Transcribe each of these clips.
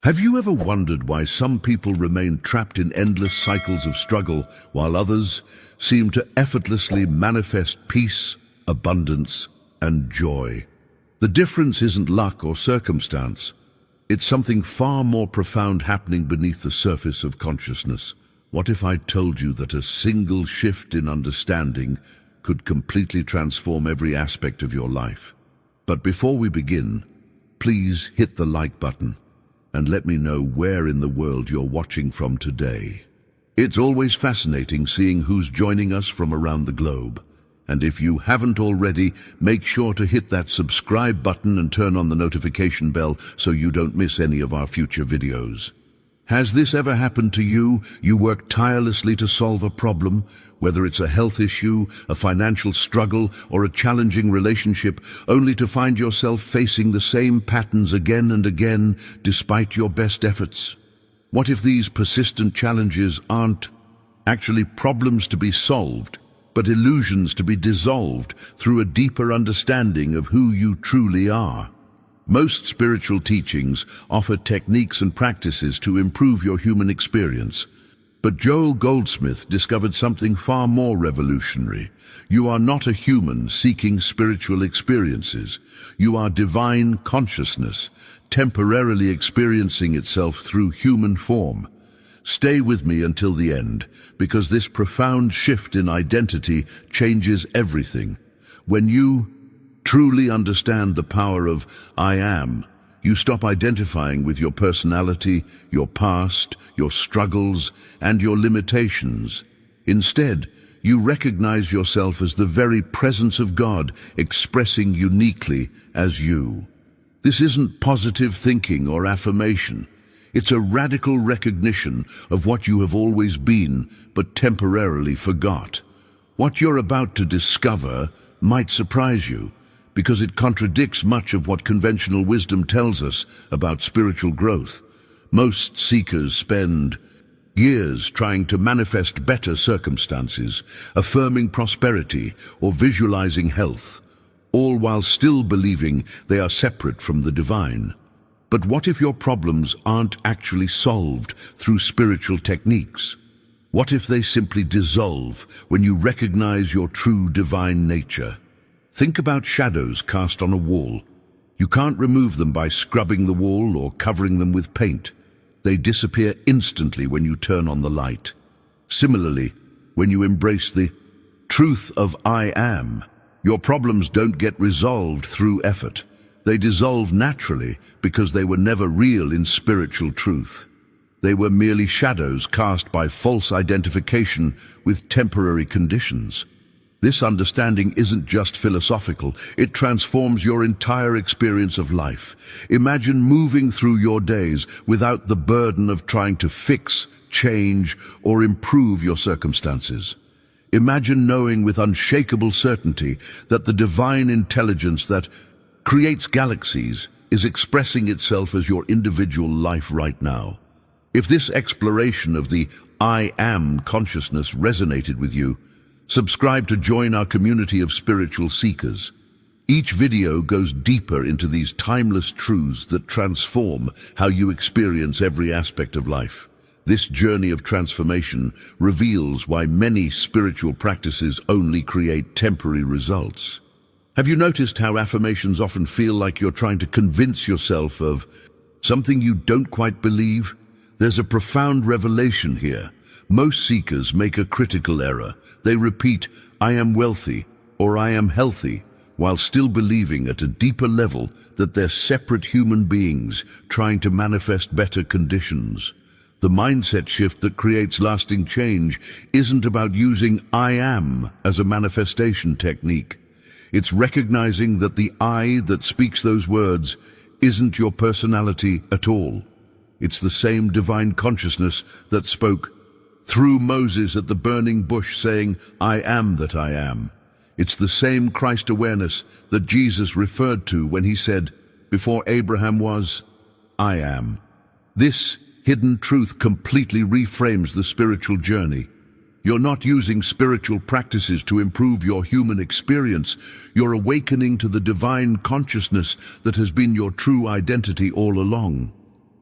Have you ever wondered why some people remain trapped in endless cycles of struggle while others seem to effortlessly manifest peace, abundance, and joy? The difference isn't luck or circumstance. It's something far more profound happening beneath the surface of consciousness. What if I told you that a single shift in understanding could completely transform every aspect of your life? But before we begin, please hit the like button and let me know where in the world you're watching from today. It's always fascinating seeing who's joining us from around the globe. And if you haven't already, make sure to hit that subscribe button and turn on the notification bell so you don't miss any of our future videos. Has this ever happened to you? You work tirelessly to solve a problem, whether it's a health issue, a financial struggle, or a challenging relationship, only to find yourself facing the same patterns again and again, despite your best efforts. What if these persistent challenges aren't actually problems to be solved, but illusions to be dissolved through a deeper understanding of who you truly are? Most spiritual teachings offer techniques and practices to improve your human experience. But Joel Goldsmith discovered something far more revolutionary. You are not a human seeking spiritual experiences. You are divine consciousness, temporarily experiencing itself through human form. Stay with me until the end, because this profound shift in identity changes everything. When you truly understand the power of I am, you stop identifying with your personality, your past, your struggles, and your limitations. Instead, you recognize yourself as the very presence of God, expressing uniquely as you. This isn't positive thinking or affirmation. It's a radical recognition of what you have always been, but temporarily forgot. What you're about to discover might surprise you, because it contradicts much of what conventional wisdom tells us about spiritual growth. Most seekers spend years trying to manifest better circumstances, affirming prosperity, or visualizing health, all while still believing they are separate from the divine. But what if your problems aren't actually solved through spiritual techniques? What if they simply dissolve when you recognize your true divine nature? Think about shadows cast on a wall. You can't remove them by scrubbing the wall or covering them with paint. They disappear instantly when you turn on the light. Similarly, when you embrace the truth of I am, your problems don't get resolved through effort. They dissolve naturally because they were never real in spiritual truth. They were merely shadows cast by false identification with temporary conditions. This understanding isn't just philosophical, it transforms your entire experience of life. Imagine moving through your days without the burden of trying to fix, change, or improve your circumstances. Imagine knowing with unshakable certainty that the divine intelligence that creates galaxies is expressing itself as your individual life right now. If this exploration of the I am consciousness resonated with you, subscribe to join our community of spiritual seekers. Each video goes deeper into these timeless truths that transform how you experience every aspect of life. This journey of transformation reveals why many spiritual practices only create temporary results. Have you noticed how affirmations often feel like you're trying to convince yourself of something you don't quite believe? There's a profound revelation here. Most seekers make a critical error. They repeat, I am wealthy, or I am healthy, while still believing at a deeper level that they're separate human beings trying to manifest better conditions. The mindset shift that creates lasting change isn't about using I am as a manifestation technique. It's recognizing that the I that speaks those words isn't your personality at all. It's the same divine consciousness that spoke through Moses at the burning bush saying, I am that I am. It's the same Christ awareness that Jesus referred to when he said, before Abraham was, I am. This hidden truth completely reframes the spiritual journey. You're not using spiritual practices to improve your human experience. You're awakening to the divine consciousness that has been your true identity all along.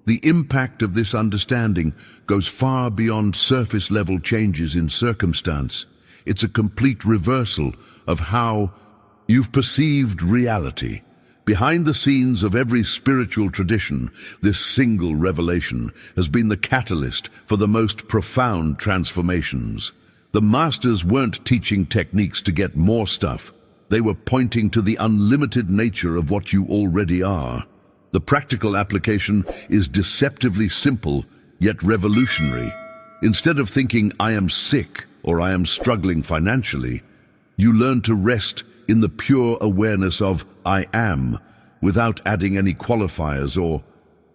The impact of this understanding goes far beyond surface-level changes in circumstance. It's a complete reversal of how you've perceived reality. Behind the scenes of every spiritual tradition, this single revelation has been the catalyst for the most profound transformations. The masters weren't teaching techniques to get more stuff. They were pointing to the unlimited nature of what you already are. The practical application is deceptively simple, yet revolutionary. Instead of thinking, I am sick or I am struggling financially, you learn to rest in the pure awareness of I am, without adding any qualifiers or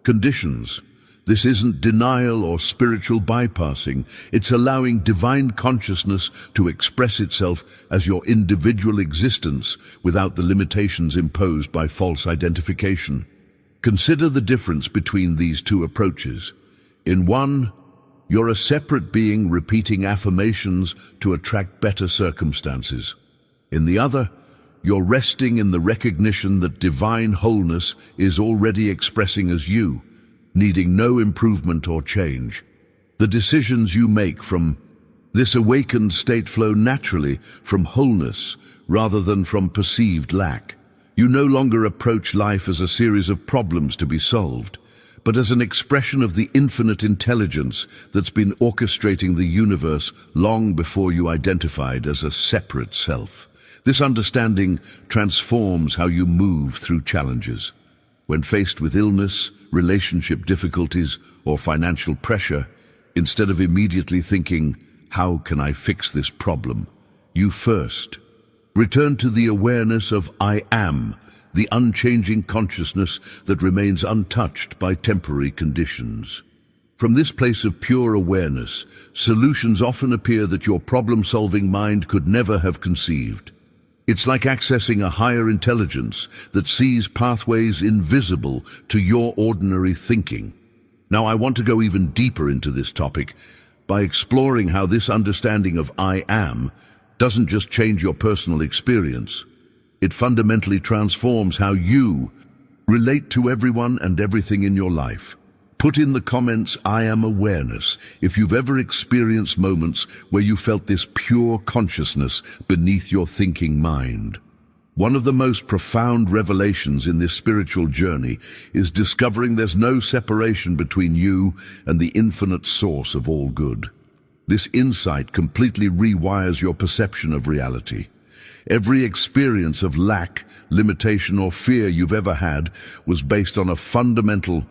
conditions. This isn't denial or spiritual bypassing. It's allowing divine consciousness to express itself as your individual existence without the limitations imposed by false identification. Consider the difference between these two approaches. In one, you're a separate being repeating affirmations to attract better circumstances. In the other, you're resting in the recognition that divine wholeness is already expressing as you, needing no improvement or change. The decisions you make from this awakened state flow naturally from wholeness rather than from perceived lack. You no longer approach life as a series of problems to be solved, but as an expression of the infinite intelligence that's been orchestrating the universe long before you identified as a separate self. This understanding transforms how you move through challenges. When faced with illness, relationship difficulties, or financial pressure, instead of immediately thinking, how can I fix this problem? You first return to the awareness of I am, the unchanging consciousness that remains untouched by temporary conditions. From this place of pure awareness, solutions often appear that your problem-solving mind could never have conceived. It's like accessing a higher intelligence that sees pathways invisible to your ordinary thinking. Now, I want to go even deeper into this topic by exploring how this understanding of I am doesn't just change your personal experience. It fundamentally transforms how you relate to everyone and everything in your life. Put in the comments, I am awareness, if you've ever experienced moments where you felt this pure consciousness beneath your thinking mind. One of the most profound revelations in this spiritual journey is discovering there's no separation between you and the infinite source of all good. This insight completely rewires your perception of reality. Every experience of lack, limitation, or fear you've ever had was based on a fundamental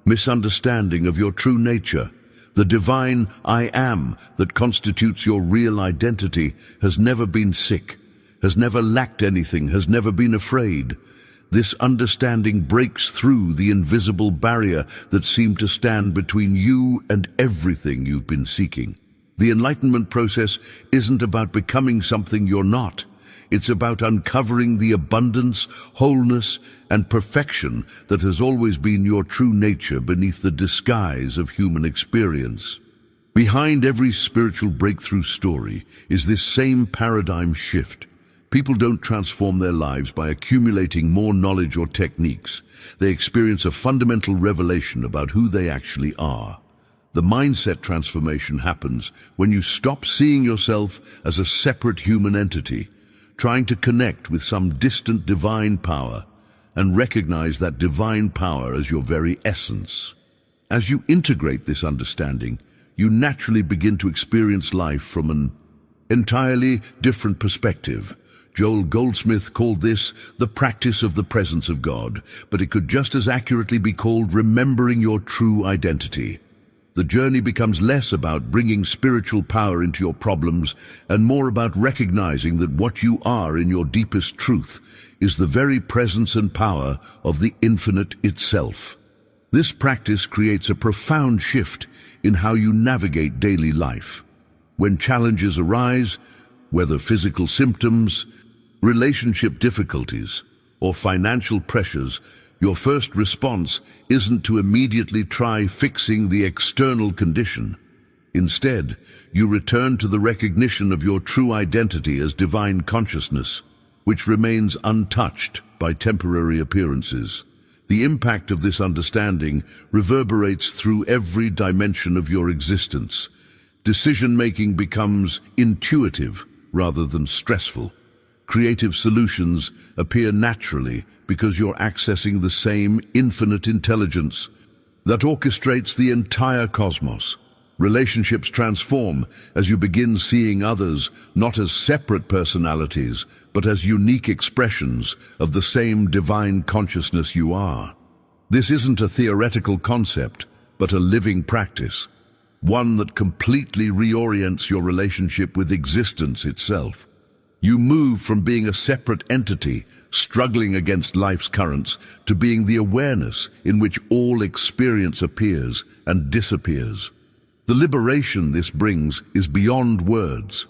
misunderstanding of your true nature. The divine I am that constitutes your real identity has never been sick, has never lacked anything, has never been afraid. This understanding breaks through the invisible barrier that seemed to stand between you and everything you've been seeking. The enlightenment process isn't about becoming something you're not. It's about uncovering the abundance, wholeness, and perfection that has always been your true nature beneath the disguise of human experience. Behind every spiritual breakthrough story is this same paradigm shift. People don't transform their lives by accumulating more knowledge or techniques. They experience a fundamental revelation about who they actually are. The mindset transformation happens when you stop seeing yourself as a separate human entity, trying to connect with some distant divine power, and recognize that divine power as your very essence. As you integrate this understanding, you naturally begin to experience life from an entirely different perspective. Joel Goldsmith called this the practice of the presence of God, but it could just as accurately be called remembering your true identity. The journey becomes less about bringing spiritual power into your problems and more about recognizing that what you are in your deepest truth is the very presence and power of the infinite itself. This practice creates a profound shift in how you navigate daily life. When challenges arise, whether physical symptoms, relationship difficulties, or financial pressures, your first response isn't to immediately try fixing the external condition. Instead, you return to the recognition of your true identity as divine consciousness, which remains untouched by temporary appearances. The impact of this understanding reverberates through every dimension of your existence. Decision-making becomes intuitive rather than stressful. Creative solutions appear naturally because you're accessing the same infinite intelligence that orchestrates the entire cosmos. Relationships transform as you begin seeing others not as separate personalities, but as unique expressions of the same divine consciousness you are. This isn't a theoretical concept, but a living practice, one that completely reorients your relationship with existence itself. You move from being a separate entity, struggling against life's currents, to being the awareness in which all experience appears and disappears. The liberation this brings is beyond words,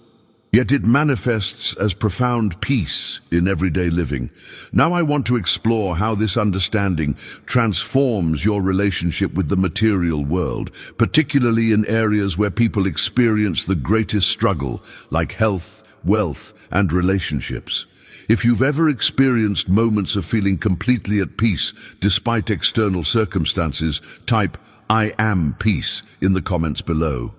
yet it manifests as profound peace in everyday living. Now I want to explore how this understanding transforms your relationship with the material world, particularly in areas where people experience the greatest struggle, like health, wealth, and relationships. If you've ever experienced moments of feeling completely at peace despite external circumstances, type "I am peace" in the comments below.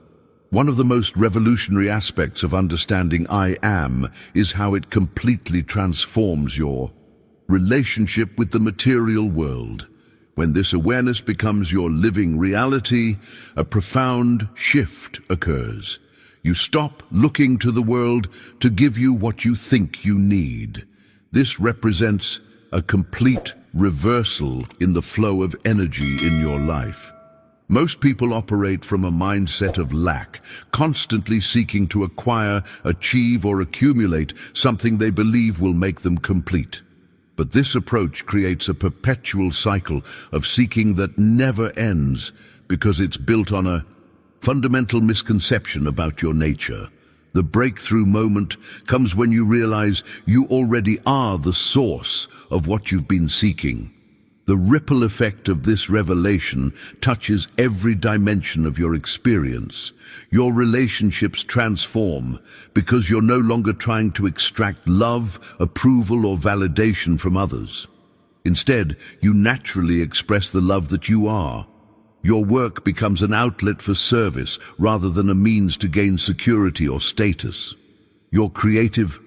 One of the most revolutionary aspects of understanding I am is how it completely transforms your relationship with the material world. When this awareness becomes your living reality, a profound shift occurs. You stop looking to the world to give you what you think you need. This represents a complete reversal in the flow of energy in your life. Most people operate from a mindset of lack, constantly seeking to acquire, achieve, or accumulate something they believe will make them complete. But this approach creates a perpetual cycle of seeking that never ends because it's built on a fundamental misconception about your nature. The breakthrough moment comes when you realize you already are the source of what you've been seeking. The ripple effect of this revelation touches every dimension of your experience. Your relationships transform because you're no longer trying to extract love, approval, or validation from others. Instead, you naturally express the love that you are. Your work becomes an outlet for service rather than a means to gain security or status. Your creative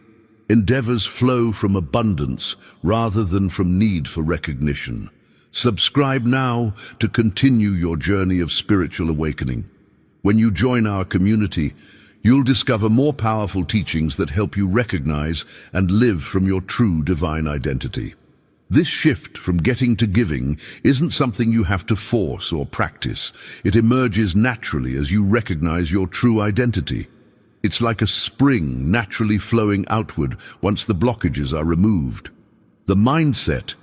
endeavors flow from abundance rather than from need for recognition. Subscribe now to continue your journey of spiritual awakening. When you join our community, you'll discover more powerful teachings that help you recognize and live from your true divine identity. This shift from getting to giving isn't something you have to force or practice. It emerges naturally as you recognize your true identity. It's like a spring naturally flowing outward once the blockages are removed. The mindset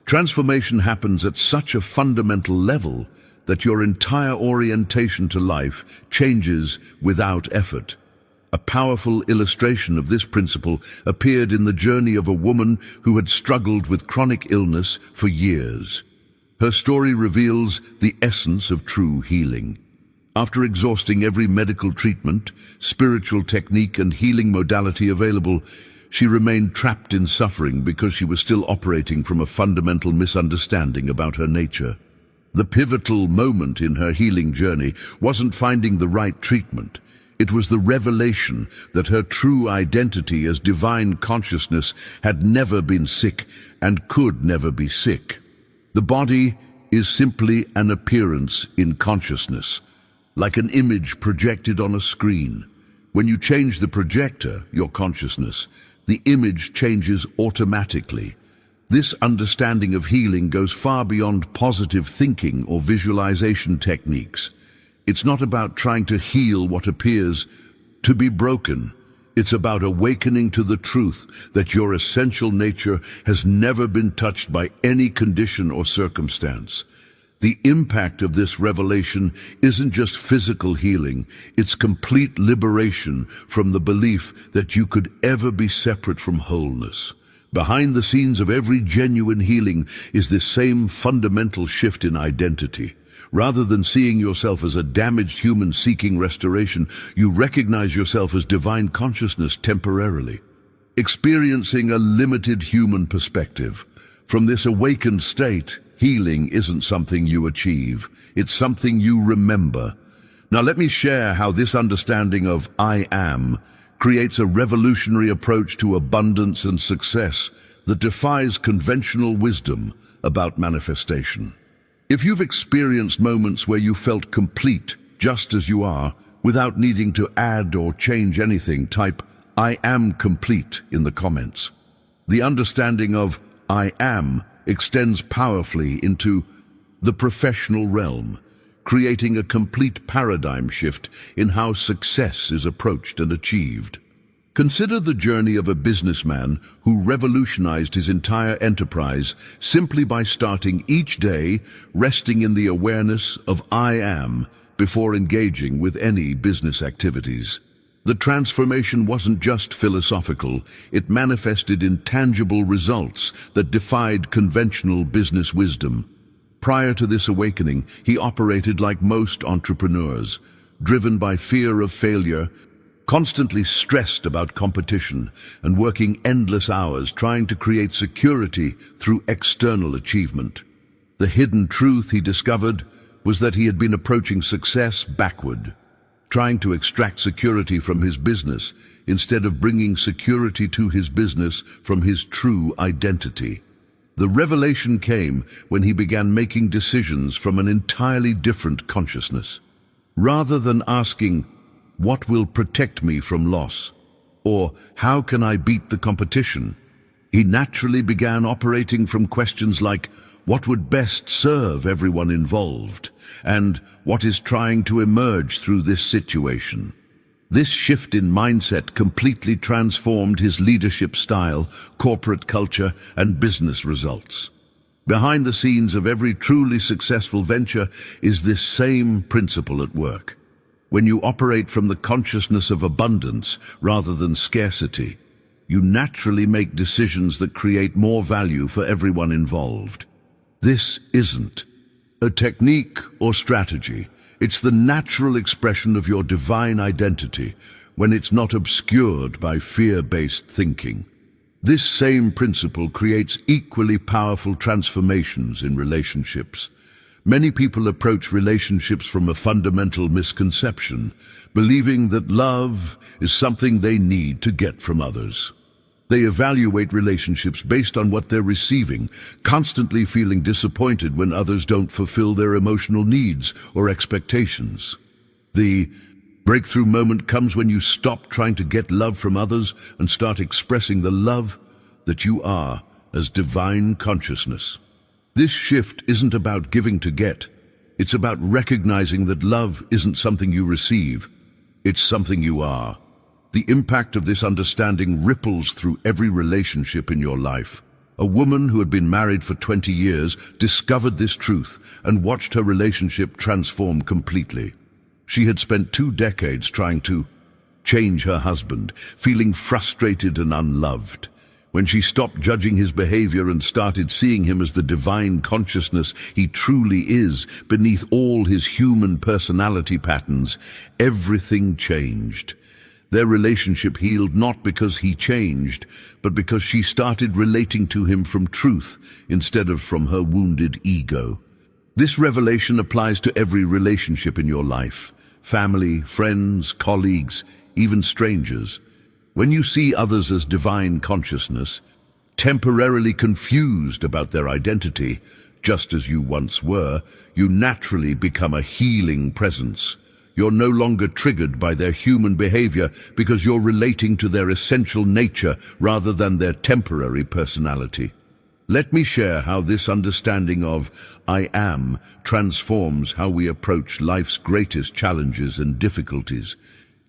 transformation happens at such a fundamental level that your entire orientation to life changes without effort. A powerful illustration of this principle appeared in the journey of a woman who had struggled with chronic illness for years. Her story reveals the essence of true healing. After exhausting every medical treatment, spiritual technique, and healing modality available, she remained trapped in suffering because she was still operating from a fundamental misunderstanding about her nature. The pivotal moment in her healing journey wasn't finding the right treatment. It was the revelation that her true identity as divine consciousness had never been sick and could never be sick. The body is simply an appearance in consciousness, like an image projected on a screen. When you change the projector, your consciousness, the image changes automatically. This understanding of healing goes far beyond positive thinking or visualization techniques. It's not about trying to heal what appears to be broken. It's about awakening to the truth that your essential nature has never been touched by any condition or circumstance. The impact of this revelation isn't just physical healing, it's complete liberation from the belief that you could ever be separate from wholeness. Behind the scenes of every genuine healing is this same fundamental shift in identity. Rather than seeing yourself as a damaged human seeking restoration, you recognize yourself as divine consciousness temporarily, experiencing a limited human perspective. From this awakened state, healing isn't something you achieve, it's something you remember. Now let me share how this understanding of I am creates a revolutionary approach to abundance and success that defies conventional wisdom about manifestation. If you've experienced moments where you felt complete just as you are, without needing to add or change anything, type I am complete in the comments. The understanding of I am extends powerfully into the professional realm, creating a complete paradigm shift in how success is approached and achieved. Consider the journey of a businessman who revolutionized his entire enterprise simply by starting each day resting in the awareness of I am before engaging with any business activities. The transformation wasn't just philosophical, it manifested in tangible results that defied conventional business wisdom. Prior to this awakening, he operated like most entrepreneurs, driven by fear of failure, constantly stressed about competition, and working endless hours trying to create security through external achievement. The hidden truth he discovered was that he had been approaching success backward, trying to extract security from his business instead of bringing security to his business from his true identity. The revelation came when he began making decisions from an entirely different consciousness. Rather than asking, "What will protect me from loss?" or "How can I beat the competition?" he naturally began operating from questions like, "What would best serve everyone involved?" and "What is trying to emerge through this situation?" This shift in mindset completely transformed his leadership style, corporate culture, and business results. Behind the scenes of every truly successful venture is this same principle at work. When you operate from the consciousness of abundance rather than scarcity, you naturally make decisions that create more value for everyone involved. This isn't a technique or strategy. It's the natural expression of your divine identity when it's not obscured by fear-based thinking. This same principle creates equally powerful transformations in relationships. Many people approach relationships from a fundamental misconception, believing that love is something they need to get from others. They evaluate relationships based on what they're receiving, constantly feeling disappointed when others don't fulfill their emotional needs or expectations. The breakthrough moment comes when you stop trying to get love from others and start expressing the love that you are as divine consciousness. This shift isn't about giving to get. It's about recognizing that love isn't something you receive. It's something you are. The impact of this understanding ripples through every relationship in your life. A woman who had been married for 20 years discovered this truth and watched her relationship transform completely. She had spent 2 decades trying to change her husband, feeling frustrated and unloved. When she stopped judging his behavior and started seeing him as the divine consciousness he truly is, beneath all his human personality patterns, everything changed. Their relationship healed not because he changed, but because she started relating to him from truth instead of from her wounded ego. This revelation applies to every relationship in your life: family, friends, colleagues, even strangers. When you see others as divine consciousness, temporarily confused about their identity, just as you once were, you naturally become a healing presence. You're no longer triggered by their human behavior because you're relating to their essential nature rather than their temporary personality. Let me share how this understanding of I am transforms how we approach life's greatest challenges and difficulties.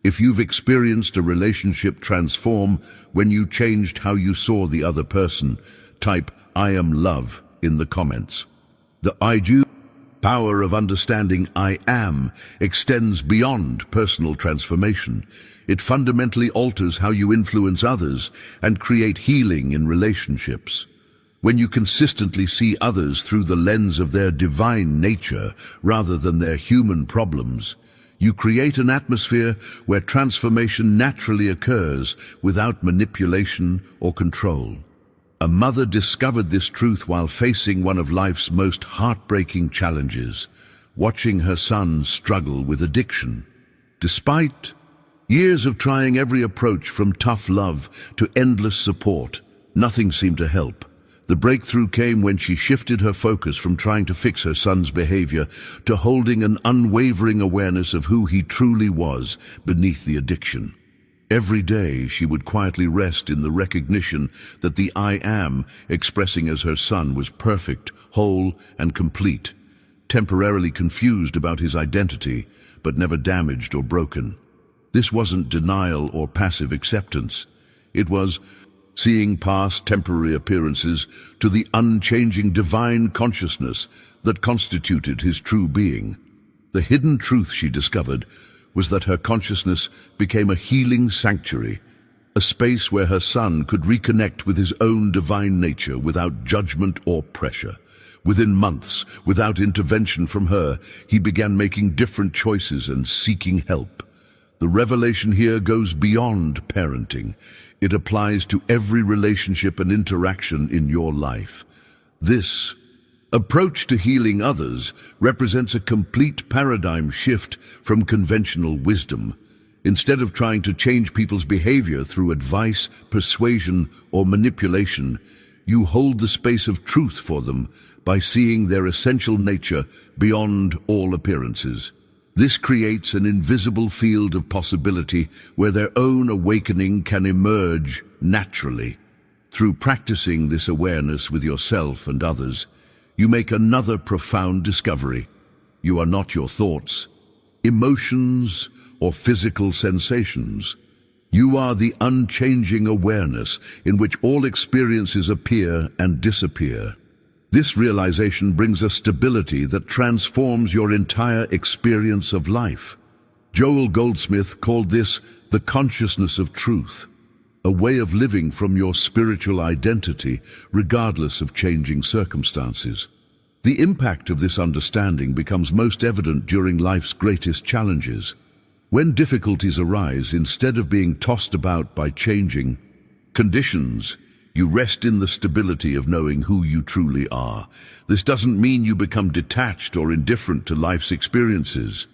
If you've experienced a relationship transform when you changed how you saw the other person, type I am love in the comments. The power of understanding I am extends beyond personal transformation. It fundamentally alters how you influence others and create healing in relationships. When you consistently see others through the lens of their divine nature rather than their human problems, you create an atmosphere where transformation naturally occurs without manipulation or control. A mother discovered this truth while facing one of life's most heartbreaking challenges, watching her son struggle with addiction. Despite years of trying every approach from tough love to endless support, nothing seemed to help. The breakthrough came when she shifted her focus from trying to fix her son's behavior to holding an unwavering awareness of who he truly was beneath the addiction. Every day she would quietly rest in the recognition that the I am expressing as her son was perfect, whole, and complete, temporarily confused about his identity, but never damaged or broken. This wasn't denial or passive acceptance. It was seeing past temporary appearances to the unchanging divine consciousness that constituted his true being. The hidden truth she discovered was that her consciousness became a healing sanctuary, a space where her son could reconnect with his own divine nature without judgment or pressure. Within months, without intervention from her, he began making different choices and seeking help. The revelation here goes beyond parenting. It applies to every relationship and interaction in your life. This approach to healing others represents a complete paradigm shift from conventional wisdom. Instead of trying to change people's behavior through advice, persuasion, or manipulation, you hold the space of truth for them by seeing their essential nature beyond all appearances. This creates an invisible field of possibility where their own awakening can emerge naturally. Through practicing this awareness with yourself and others, you make another profound discovery. You are not your thoughts, emotions, or physical sensations. You are the unchanging awareness in which all experiences appear and disappear. This realization brings a stability that transforms your entire experience of life. Joel Goldsmith called this the consciousness of truth, a way of living from your spiritual identity, regardless of changing circumstances. The impact of this understanding becomes most evident during life's greatest challenges. When difficulties arise, instead of being tossed about by changing conditions, you rest in the stability of knowing who you truly are. This doesn't mean you become detached or indifferent to life's experiences.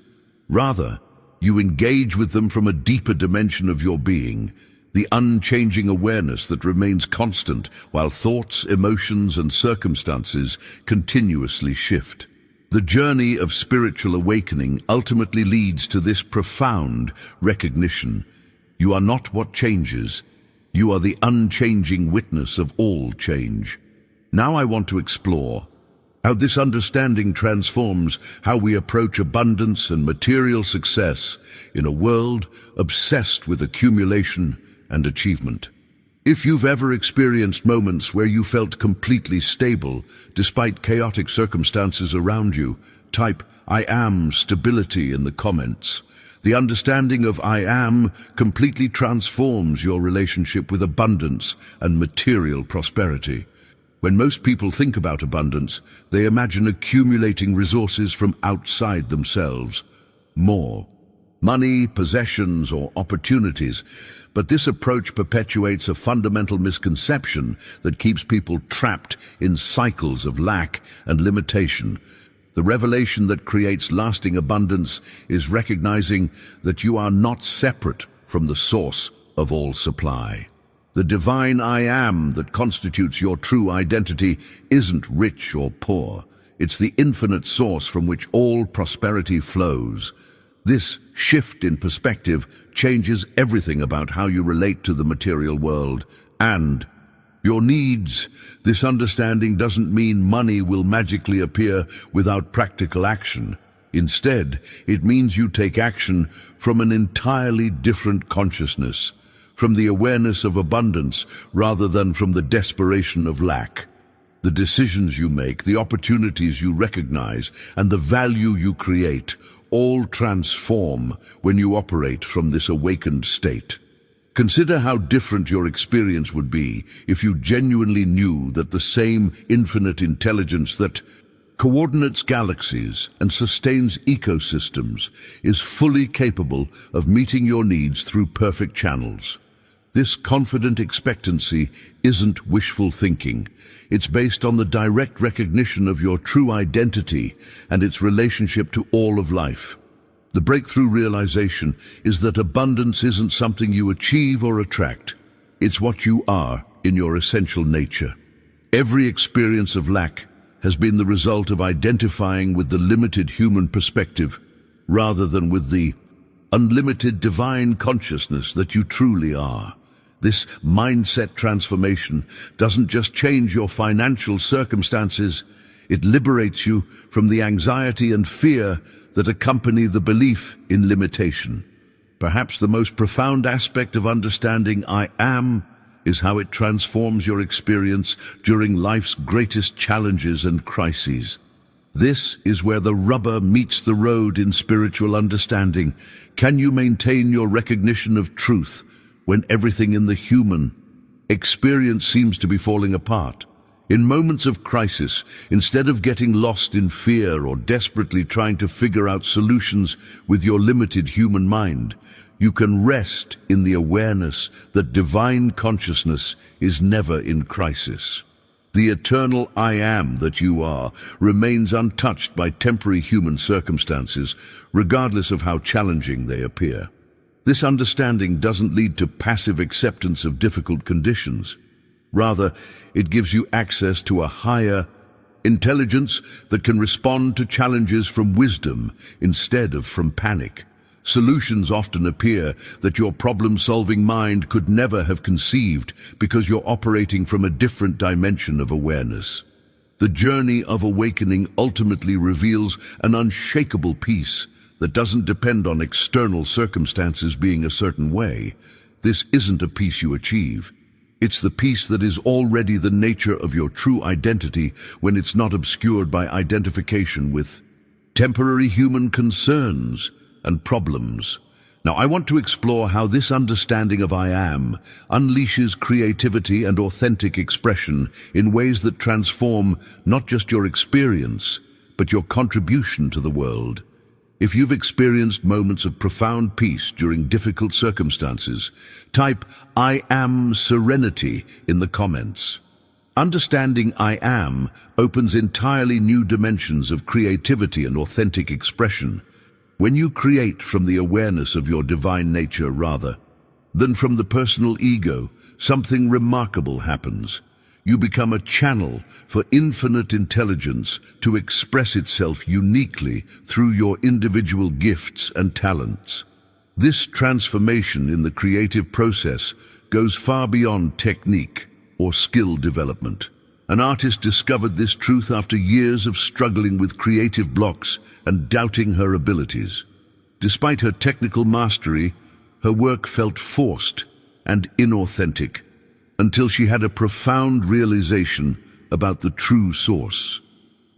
Rather, you engage with them from a deeper dimension of your being, the unchanging awareness that remains constant while thoughts, emotions, and circumstances continuously shift. The journey of spiritual awakening ultimately leads to this profound recognition. You are not what changes. You are the unchanging witness of all change. Now I want to explore how this understanding transforms how we approach abundance and material success in a world obsessed with accumulation and achievement. If you've ever experienced moments where you felt completely stable despite chaotic circumstances around you, type "I am stability" in the comments. The understanding of I am completely transforms your relationship with abundance and material prosperity. When most people think about abundance, they imagine accumulating resources from outside themselves. More money, possessions, or opportunities. But this approach perpetuates a fundamental misconception that keeps people trapped in cycles of lack and limitation. The revelation that creates lasting abundance is recognizing that you are not separate from the source of all supply. The divine I am that constitutes your true identity isn't rich or poor. It's the infinite source from which all prosperity flows. This shift in perspective changes everything about how you relate to the material world and your needs. This understanding doesn't mean money will magically appear without practical action. Instead, it means you take action from an entirely different consciousness, from the awareness of abundance rather than from the desperation of lack. The decisions you make, the opportunities you recognize, and the value you create all transform when you operate from this awakened state. Consider how different your experience would be if you genuinely knew that the same infinite intelligence that coordinates galaxies and sustains ecosystems is fully capable of meeting your needs through perfect channels. This confident expectancy isn't wishful thinking. It's based on the direct recognition of your true identity and its relationship to all of life. The breakthrough realization is that abundance isn't something you achieve or attract. It's what you are in your essential nature. Every experience of lack has been the result of identifying with the limited human perspective rather than with the unlimited divine consciousness that you truly are. This mindset transformation doesn't just change your financial circumstances, it liberates you from the anxiety and fear that accompany the belief in limitation. Perhaps the most profound aspect of understanding I am is how it transforms your experience during life's greatest challenges and crises. This is where the rubber meets the road in spiritual understanding. Can you maintain your recognition of truth when everything in the human experience seems to be falling apart? In moments of crisis, instead of getting lost in fear or desperately trying to figure out solutions with your limited human mind, you can rest in the awareness that divine consciousness is never in crisis. The eternal I am that you are remains untouched by temporary human circumstances, regardless of how challenging they appear. This understanding doesn't lead to passive acceptance of difficult conditions. Rather, it gives you access to a higher intelligence that can respond to challenges from wisdom instead of from panic. Solutions often appear that your problem-solving mind could never have conceived because you're operating from a different dimension of awareness. The journey of awakening ultimately reveals an unshakable peace that doesn't depend on external circumstances being a certain way. This isn't a peace you achieve. It's the peace that is already the nature of your true identity when it's not obscured by identification with temporary human concerns and problems. Now, I want to explore how this understanding of I am unleashes creativity and authentic expression in ways that transform not just your experience, but your contribution to the world. If you've experienced moments of profound peace during difficult circumstances, type I am serenity in the comments. Understanding I am opens entirely new dimensions of creativity and authentic expression. When you create from the awareness of your divine nature rather than from the personal ego, something remarkable happens. You become a channel for infinite intelligence to express itself uniquely through your individual gifts and talents. This transformation in the creative process goes far beyond technique or skill development. An artist discovered this truth after years of struggling with creative blocks and doubting her abilities. Despite her technical mastery, her work felt forced and inauthentic, until she had a profound realization about the true source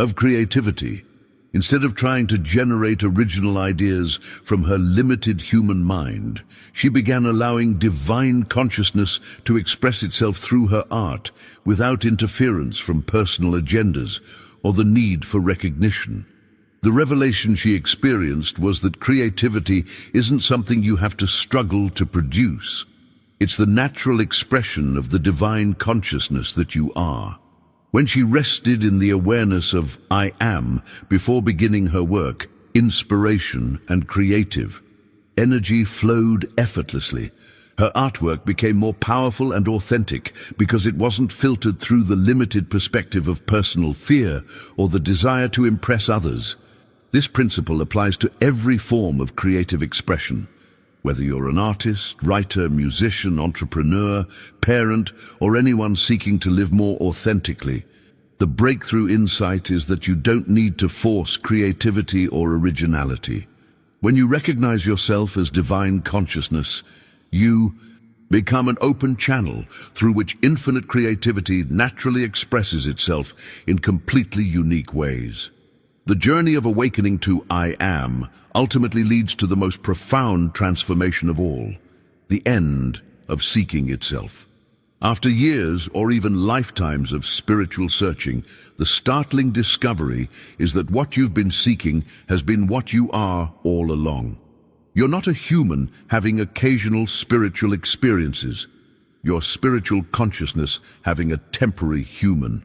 of creativity. Instead of trying to generate original ideas from her limited human mind, she began allowing divine consciousness to express itself through her art without interference from personal agendas or the need for recognition. The revelation she experienced was that creativity isn't something you have to struggle to produce. It's the natural expression of the divine consciousness that you are. When she rested in the awareness of I am before beginning her work, inspiration and creative energy flowed effortlessly. Her artwork became more powerful and authentic because it wasn't filtered through the limited perspective of personal fear or the desire to impress others. This principle applies to every form of creative expression. Whether you're an artist, writer, musician, entrepreneur, parent, or anyone seeking to live more authentically, the breakthrough insight is that you don't need to force creativity or originality. When you recognize yourself as divine consciousness, you become an open channel through which infinite creativity naturally expresses itself in completely unique ways. The journey of awakening to I am ultimately leads to the most profound transformation of all, the end of seeking itself. After years or even lifetimes of spiritual searching, the startling discovery is that what you've been seeking has been what you are all along. You're not a human having occasional spiritual experiences. your spiritual consciousness having a temporary human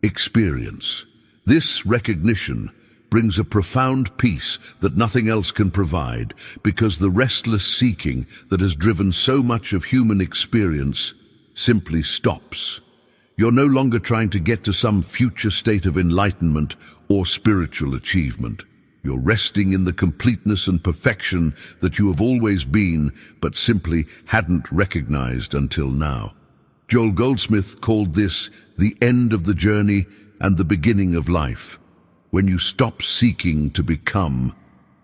experience. This recognition brings a profound peace that nothing else can provide, because the restless seeking that has driven so much of human experience simply stops. You're no longer trying to get to some future state of enlightenment or spiritual achievement. You're resting in the completeness and perfection that you have always been, but simply hadn't recognized until now. Joel Goldsmith called this the end of the journey and the beginning of life. When you stop seeking to become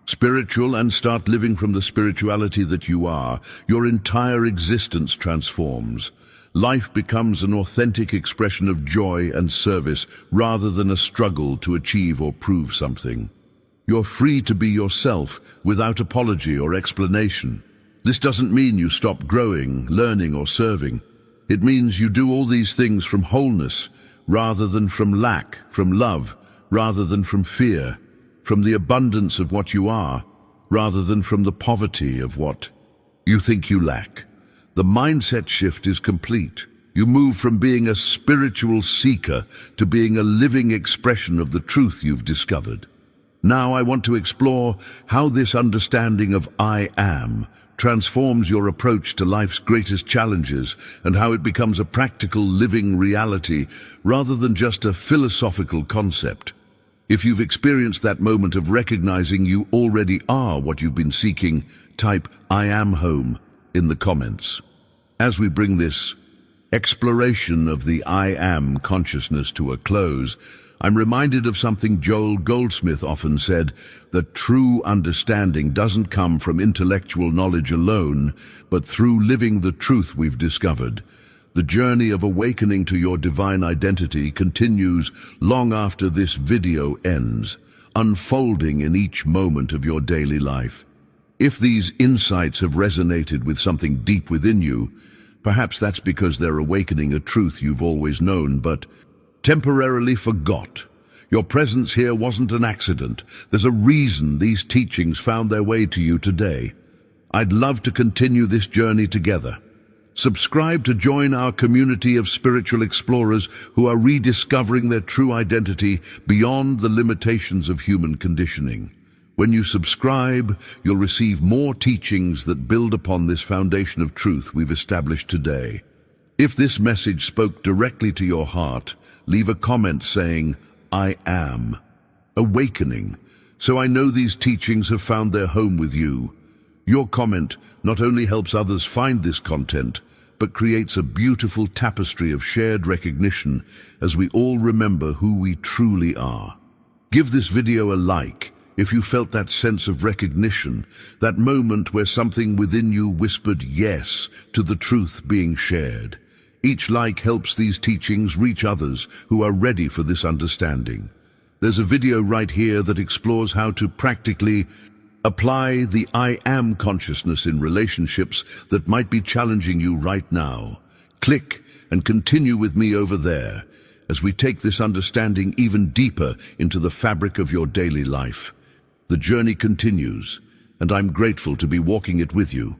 spiritual and start living from the spirituality that you are, your entire existence transforms. Life becomes an authentic expression of joy and service rather than a struggle to achieve or prove something. You're free to be yourself without apology or explanation. This doesn't mean you stop growing, learning, or serving. It means you do all these things from wholeness rather than from lack, from love rather than from fear, from the abundance of what you are rather than from the poverty of what you think you lack. The mindset shift is complete. You move from being a spiritual seeker to being a living expression of the truth you've discovered. Now I want to explore how this understanding of I am transforms your approach to life's greatest challenges, and how it becomes a practical living reality rather than just a philosophical concept. If you've experienced that moment of recognizing you already are what you've been seeking, type "I am home" in the comments. As we bring this exploration of the I am consciousness to a close, I'm reminded of something Joel Goldsmith often said, that true understanding doesn't come from intellectual knowledge alone, but through living the truth we've discovered. The journey of awakening to your divine identity continues long after this video ends, unfolding in each moment of your daily life. If these insights have resonated with something deep within you, perhaps that's because they're awakening a truth you've always known, but temporarily forgot. Your presence here wasn't an accident. There's a reason these teachings found their way to you today. I'd love to continue this journey together. Subscribe to join our community of spiritual explorers who are rediscovering their true identity beyond the limitations of human conditioning. When you subscribe, you'll receive more teachings that build upon this foundation of truth we've established today. If this message spoke directly to your heart, leave a comment saying, "I am awakening," so I know these teachings have found their home with you. Your comment not only helps others find this content, but creates a beautiful tapestry of shared recognition as we all remember who we truly are. Give this video a like if you felt that sense of recognition, that moment where something within you whispered yes to the truth being shared. Each like helps these teachings reach others who are ready for this understanding. There's a video right here that explores how to practically apply the I am consciousness in relationships that might be challenging you right now. Click and continue with me over there as we take this understanding even deeper into the fabric of your daily life. The journey continues, and I'm grateful to be walking it with you.